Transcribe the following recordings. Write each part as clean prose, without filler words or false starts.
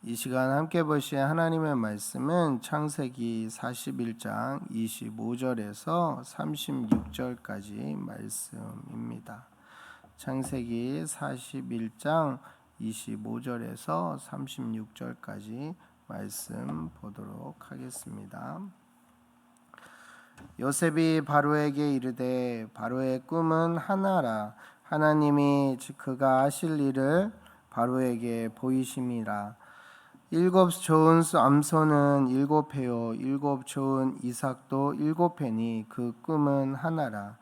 이 시간 함께 보실 하나님의 말씀은 창세기 41장 25절에서 36절까지 말씀입니다. 창세기 41장 25절에서 36절까지 말씀 보도록 하겠습니다. 요셉이 바로에게 이르되 바로의 꿈은 하나라. 하나님이 그가 하실 일을 바로에게 보이심이라. 일곱 좋은 암소는 일곱 해요, 일곱 좋은 이삭도 일곱 해니 그 꿈은 하나라.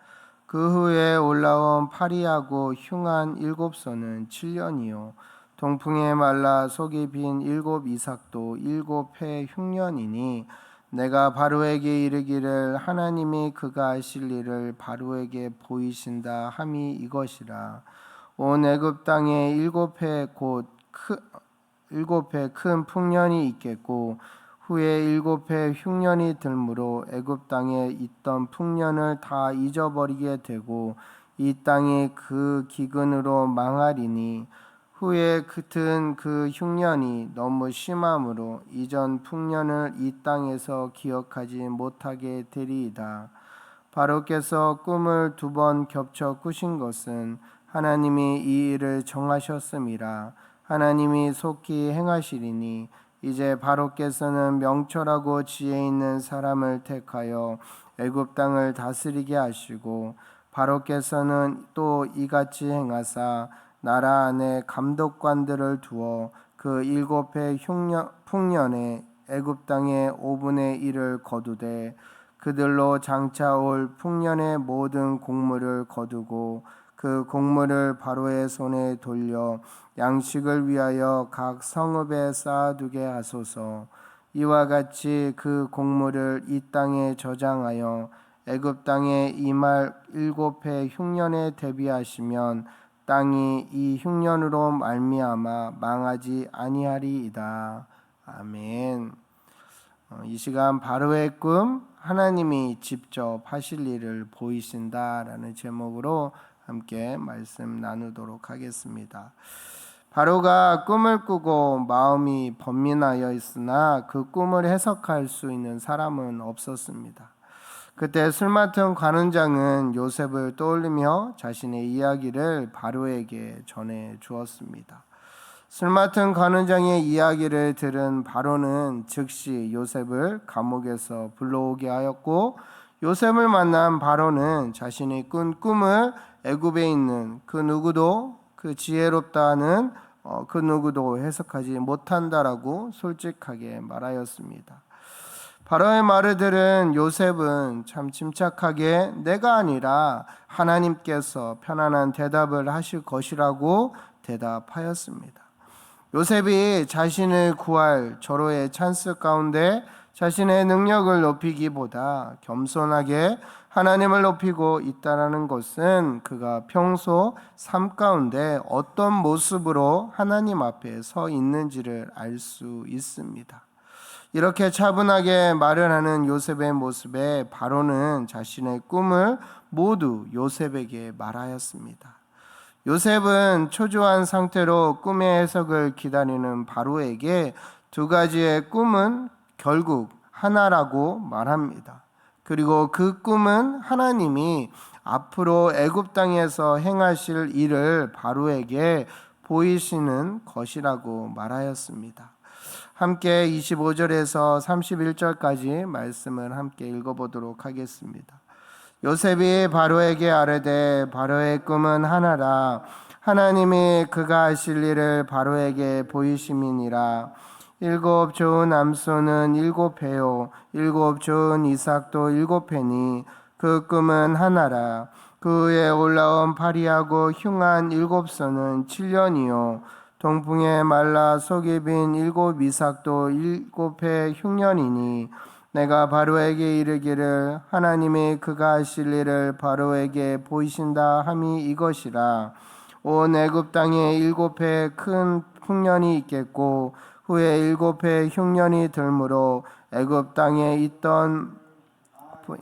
그 후에 올라온 파리하고 흉한 일곱 소는 7년이요, 동풍에 말라 속이 빈 일곱 이삭도 일곱 해 흉년이니 내가 바로에게 이르기를 하나님이 그가 하실 일을 바로에게 보이신다 함이 이것이라. 온 애굽 땅에 일곱 해 곧 일곱 해 큰 풍년이 있겠고 후에 일곱 해 흉년이 들므로 애굽 땅에 있던 풍년을 다 잊어버리게 되고 이 땅이 그 기근으로 망하리니 후에 같은 그 흉년이 너무 심함으로 이전 풍년을 이 땅에서 기억하지 못하게 되리이다. 바로께서 꿈을 두 번 겹쳐 꾸신 것은 하나님이 이 일을 정하셨음이라. 하나님이 속히 행하시리니 이제 바로께서는 명철하고 지혜 있는 사람을 택하여 애굽 땅을 다스리게 하시고 바로께서는 또 이같이 행하사 나라 안에 감독관들을 두어 그 일곱 해 풍년에 애굽 땅의 5분의 1을 거두되 그들로 장차 올 풍년의 모든 곡물을 거두고 그 곡물을 바로의 손에 돌려 양식을 위하여 각 성읍에 쌓아두게 하소서. 이와 같이 그 곡물을 이 땅에 저장하여 애굽 땅에 임할 일곱 해 흉년에 대비하시면 땅이 이 흉년으로 말미암아 망하지 아니하리이다. 아멘. 이 시간 바로의 꿈, 하나님이 직접 하실 일을 보이신다라는 제목으로 함께 말씀 나누도록 하겠습니다. 바로가 꿈을 꾸고 마음이 번민하여 있으나 그 꿈을 해석할 수 있는 사람은 없었습니다. 그때 술 맡은 관원장은 요셉을 떠올리며 자신의 이야기를 바로에게 전해 주었습니다. 술 맡은 관원장의 이야기를 들은 바로는 즉시 요셉을 감옥에서 불러오게 하였고 요셉을 만난 바로는 자신이 꾼 꿈을 애굽에 있는 그 누구도 그 지혜롭다는 그 누구도 해석하지 못한다라고 솔직하게 말하였습니다. 바로의 말을 들은 요셉은 참 침착하게 내가 아니라 하나님께서 편안한 대답을 하실 것이라고 대답하였습니다. 요셉이 자신을 구할 절호의 찬스 가운데 자신의 능력을 높이기보다 겸손하게 하나님을 높이고 있다라는 것은 그가 평소 삶 가운데 어떤 모습으로 하나님 앞에 서 있는지를 알 수 있습니다. 이렇게 차분하게 말을 하는 요셉의 모습에 바로는 자신의 꿈을 모두 요셉에게 말하였습니다. 요셉은 초조한 상태로 꿈의 해석을 기다리는 바로에게 두 가지의 꿈은 결국 하나라고 말합니다. 그리고 그 꿈은 하나님이 앞으로 애굽 땅에서 행하실 일을 바로에게 보이시는 것이라고 말하였습니다. 함께 25절에서 31절까지 말씀을 함께 읽어보도록 하겠습니다. 요셉이 바로에게 아뢰되 바로의 꿈은 하나라. 하나님이 그가 하실 일을 바로에게 보이심이니라. 일곱 좋은 암소는 일곱 해요, 일곱 좋은 이삭도 일곱 해니 그 꿈은 하나라. 그 후에 올라온 파리하고 흉한 일곱 소는 7년이요, 동풍에 말라 속이 빈 일곱 이삭도 일곱 해 흉년이니 내가 바로에게 이르기를 하나님이 그가 하실 일을 바로에게 보이신다 함이 이것이라. 온 애굽 땅에 일곱 해 큰 풍년이 있겠고 후에 일곱 해 흉년이 들므로 애굽 땅에 있던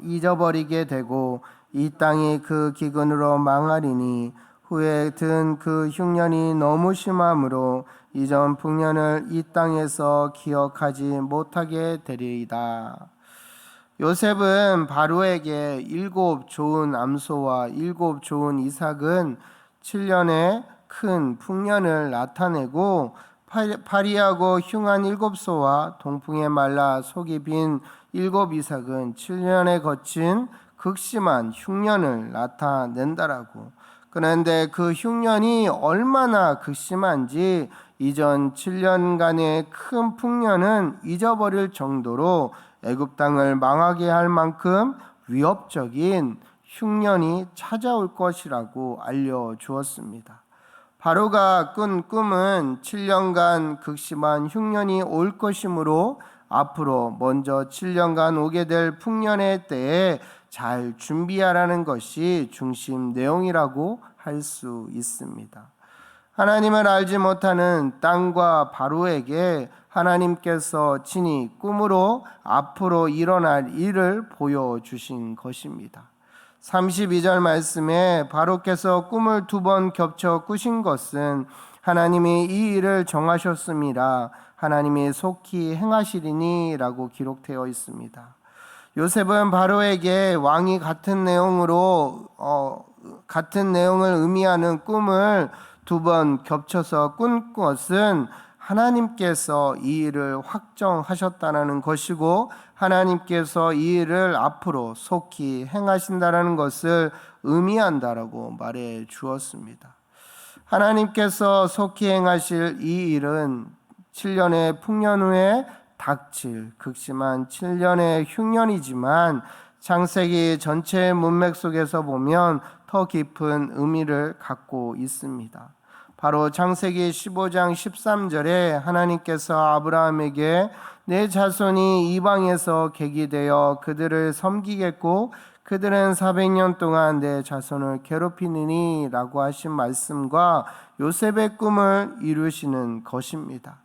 잊어버리게 되고 이 땅이 그 기근으로 망하리니 후에 든 그 흉년이 너무 심함으로 이전 풍년을 이 땅에서 기억하지 못하게 되리이다. 요셉은 바로에게 7 좋은 암소와 7 좋은 이삭은 7년의 큰 풍년을 나타내고 파리하고 흉한 7소와 동풍에 말라 속이 빈 7 이삭은 7년에 거친 극심한 흉년을 나타낸다라고. 그런데 그 흉년이 얼마나 극심한지 이전 7년간의 큰 풍년은 잊어버릴 정도로 애굽 땅을 망하게 할 만큼 위협적인 흉년이 찾아올 것이라고 알려주었습니다. 바로가 꾼 꿈은 7년간 극심한 흉년이 올 것이므로 앞으로 먼저 7년간 오게 될 풍년의 때에 잘 준비하라는 것이 중심 내용이라고 할 수 있습니다. 하나님을 알지 못하는 땅과 바로에게 하나님께서 친히 꿈으로 앞으로 일어날 일을 보여주신 것입니다. 32절 말씀에 바로께서 꿈을 2번 겹쳐 꾸신 것은 하나님이 이 일을 정하셨음이라 하나님이 속히 행하시리니 라고 기록되어 있습니다. 요셉은 바로에게 왕이 같은 내용을 의미하는 꿈을 2번 겹쳐서 꾼 것은 하나님께서 이 일을 확정하셨다는 것이고 하나님께서 이 일을 앞으로 속히 행하신다는 것을 의미한다라고 말해 주었습니다. 하나님께서 속히 행하실 이 일은 7년의 풍년 후에 닥칠 극심한 7년의 흉년이지만 창세기 전체의 문맥 속에서 보면 더 깊은 의미를 갖고 있습니다. 바로 창세기 15장 13절에 하나님께서 아브라함에게 내 자손이 이방에서 객이 되어 그들을 섬기겠고 그들은 400년 동안 내 자손을 괴롭히느니 라고 하신 말씀과 요셉의 꿈을 이루시는 것입니다.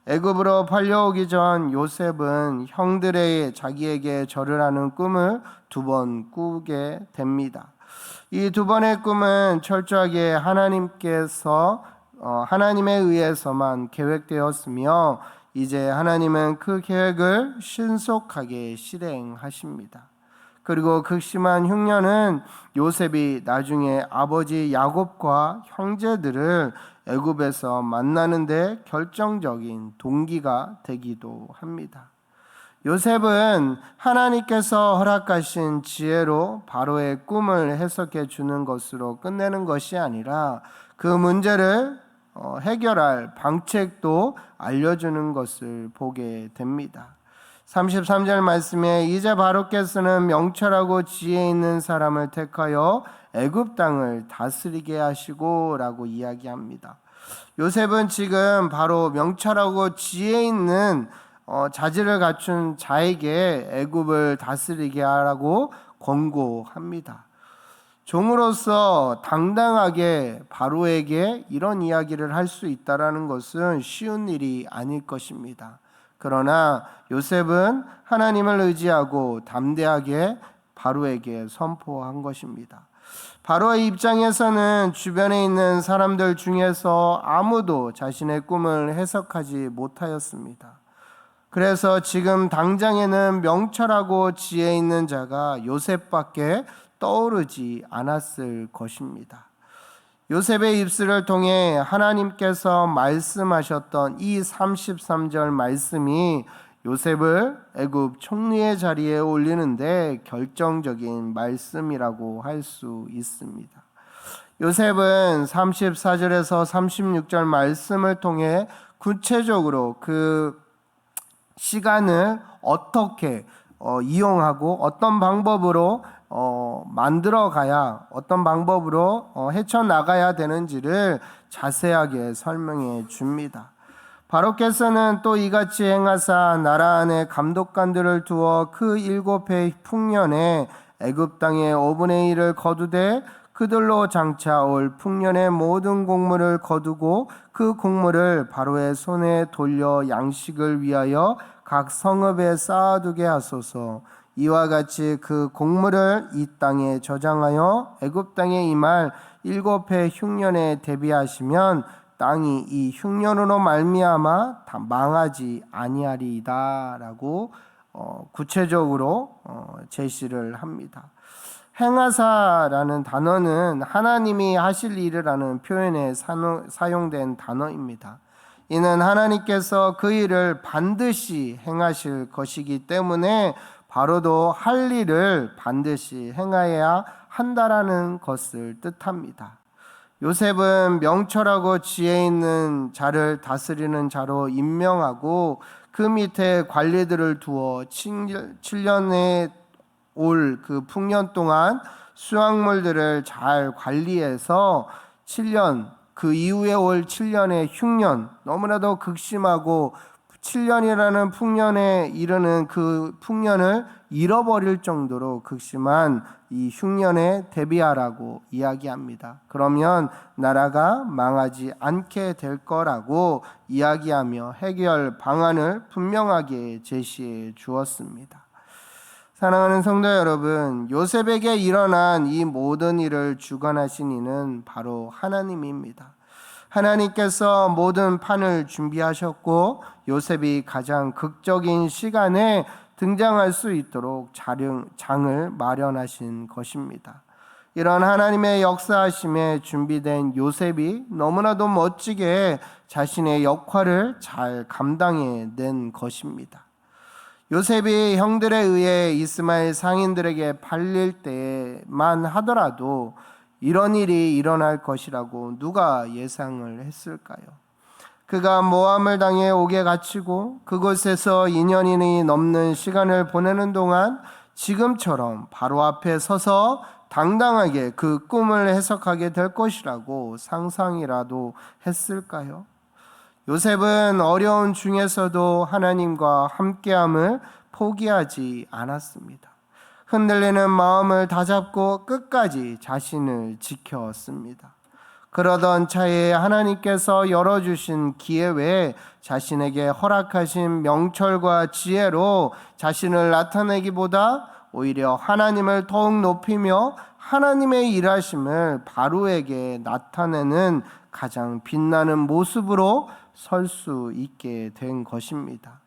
애굽으로 팔려오기 전 요셉은 형들의 자기에게 절을 하는 꿈을 2번 꾸게 됩니다. 이 2번의 꿈은 철저하게 하나님에 의해서만 계획되었으며 이제 하나님은 그 계획을 신속하게 실행하십니다. 그리고 극심한 흉년은 요셉이 나중에 아버지 야곱과 형제들을 애굽에서 만나는데 결정적인 동기가 되기도 합니다. 요셉은 하나님께서 허락하신 지혜로 바로의 꿈을 해석해 주는 것으로 끝내는 것이 아니라 그 문제를 해결할 방책도 알려주는 것을 보게 됩니다. 33절 말씀에 이제 바로께서는 명철하고 지혜 있는 사람을 택하여 애굽 땅을 다스리게 하시고 라고 이야기합니다. 요셉은 지금 바로 명철하고 지혜 있는 자질을 갖춘 자에게 애굽을 다스리게 하라고 권고합니다. 종으로서 당당하게 바로에게 이런 이야기를 할 수 있다는 것은 쉬운 일이 아닐 것입니다. 그러나 요셉은 하나님을 의지하고 담대하게 바로에게 선포한 것입니다. 바로의 입장에서는 주변에 있는 사람들 중에서 아무도 자신의 꿈을 해석하지 못하였습니다. 그래서 지금 당장에는 명철하고 지혜 있는 자가 요셉밖에 떠오르지 않았을 것입니다. 요셉의 입술을 통해 하나님께서 말씀하셨던 이 33절 말씀이 요셉을 애굽 총리의 자리에 올리는데 결정적인 말씀이라고 할 수 있습니다. 요셉은 34절에서 36절 말씀을 통해 구체적으로 그 시간을 어떻게 이용하고 어떤 방법으로 만들어가야 어떤 방법으로 헤쳐나가야 되는지를 자세하게 설명해 줍니다. 바로께서는 또 이같이 행하사 나라 안에 감독관들을 두어 그 7해 풍년에 애굽 땅의 5분의 1을 거두되 그들로 장차 올 풍년의 모든 곡물을 거두고 그 곡물을 바로의 손에 돌려 양식을 위하여 각 성읍에 쌓아두게 하소서. 이와 같이 그 곡물을 이 땅에 저장하여 애굽 땅에 임할 7해 흉년에 대비하시면 땅이 이 흉년으로 말미암아 다 망하지 아니하리이다라고 구체적으로 제시를 합니다. 행하사라는 단어는 하나님이 하실 일이라는 표현에 사용된 단어입니다. 이는 하나님께서 그 일을 반드시 행하실 것이기 때문에 바로도 할 일을 반드시 행하여야 한다라는 것을 뜻합니다. 요셉은 명철하고 지혜 있는 자를 다스리는 자로 임명하고 그 밑에 관리들을 두어 7년에 올 그 풍년 동안 수확물들을 잘 관리해서 7년 그 이후에 올 7년의 흉년, 너무나도 극심하고 7년이라는 풍년에 이르는 그 풍년을 잃어버릴 정도로 극심한 이 흉년에 대비하라고 이야기합니다. 그러면 나라가 망하지 않게 될 거라고 이야기하며 해결 방안을 분명하게 제시해 주었습니다. 사랑하는 성도 여러분, 요셉에게 일어난 이 모든 일을 주관하신 이는 바로 하나님입니다. 하나님께서 모든 판을 준비하셨고 요셉이 가장 극적인 시간에 등장할 수 있도록 장을 마련하신 것입니다. 이런 하나님의 역사하심에 준비된 요셉이 너무나도 멋지게 자신의 역할을 잘 감당해낸 것입니다. 요셉이 형들에 의해 이스마엘 상인들에게 팔릴 때만 하더라도 이런 일이 일어날 것이라고 누가 예상을 했을까요? 그가 모함을 당해 옥에 갇히고 그곳에서 2년이 넘는 시간을 보내는 동안 지금처럼 바로 앞에 서서 당당하게 그 꿈을 해석하게 될 것이라고 상상이라도 했을까요? 요셉은 어려운 중에서도 하나님과 함께함을 포기하지 않았습니다. 흔들리는 마음을 다잡고 끝까지 자신을 지켰습니다. 그러던 차에 하나님께서 열어주신 기회 외에 자신에게 허락하신 명철과 지혜로 자신을 나타내기보다 오히려 하나님을 더욱 높이며 하나님의 일하심을 바로에게 나타내는 가장 빛나는 모습으로 설 수 있게 된 것입니다.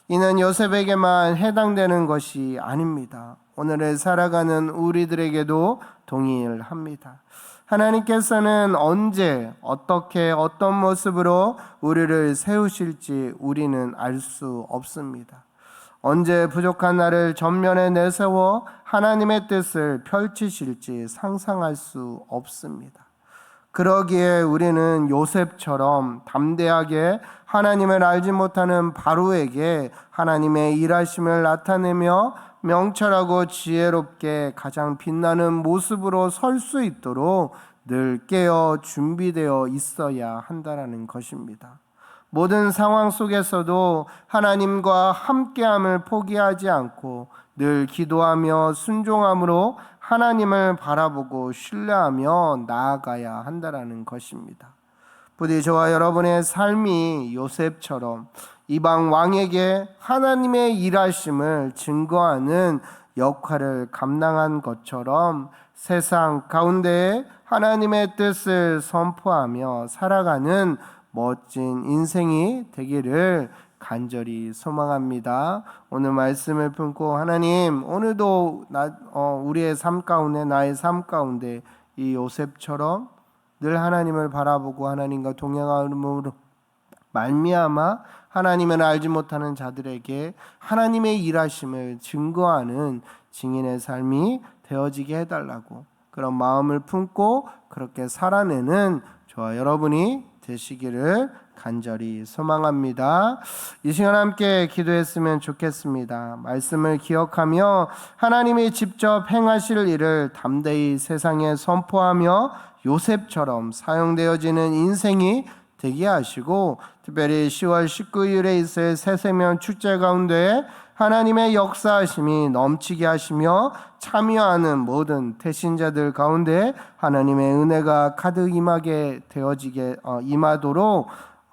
이는 요셉에게만 해당되는 것이 아닙니다. 오늘을 살아가는 우리들에게도 동일합니다. 하나님께서는 언제 어떻게 어떤 모습으로 우리를 세우실지 우리는 알 수 없습니다. 언제 부족한 나를 전면에 내세워 하나님의 뜻을 펼치실지 상상할 수 없습니다. 그러기에 우리는 요셉처럼 담대하게 하나님을 알지 못하는 바로에게 하나님의 일하심을 나타내며 명철하고 지혜롭게 가장 빛나는 모습으로 설 수 있도록 늘 깨어 준비되어 있어야 한다는 것입니다. 모든 상황 속에서도 하나님과 함께함을 포기하지 않고 늘 기도하며 순종함으로 하나님을 바라보고 신뢰하며 나아가야 한다는 것입니다. 부디 저와 여러분의 삶이 요셉처럼 이방 왕에게 하나님의 일하심을 증거하는 역할을 감당한 것처럼 세상 가운데에 하나님의 뜻을 선포하며 살아가는 멋진 인생이 되기를 간절히 소망합니다. 오늘 말씀을 품고 하나님, 오늘도 우리의 삶 가운데, 나의 삶 가운데 이 요셉처럼 늘 하나님을 바라보고 하나님과 동행함으로 말미암아 하나님을 알지 못하는 자들에게 하나님의 일하심을 증거하는 증인의 삶이 되어지게 해달라고, 그런 마음을 품고 그렇게 살아내는 저와 여러분이 되시기를 간절히 소망합니다. 이 시간 함께 기도했으면 좋겠습니다. 말씀을 기억하며 하나님이 직접 행하실 일을 담대히 세상에 선포하며 요셉처럼 사용되어지는 인생이 되게 하시고, 특별히 10월 19일에 있을 새세면 축제 가운데 하나님의 역사하심이 넘치게 하시며 참여하는 모든 태신자들 가운데 하나님의 은혜가 가득 임하게 되어지게 임하도록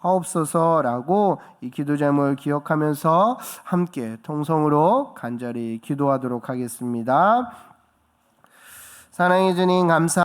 하옵소서라고 이 기도 제목을 기억하면서 함께 통성으로 간절히 기도하도록 하겠습니다. 사랑해 주님 감사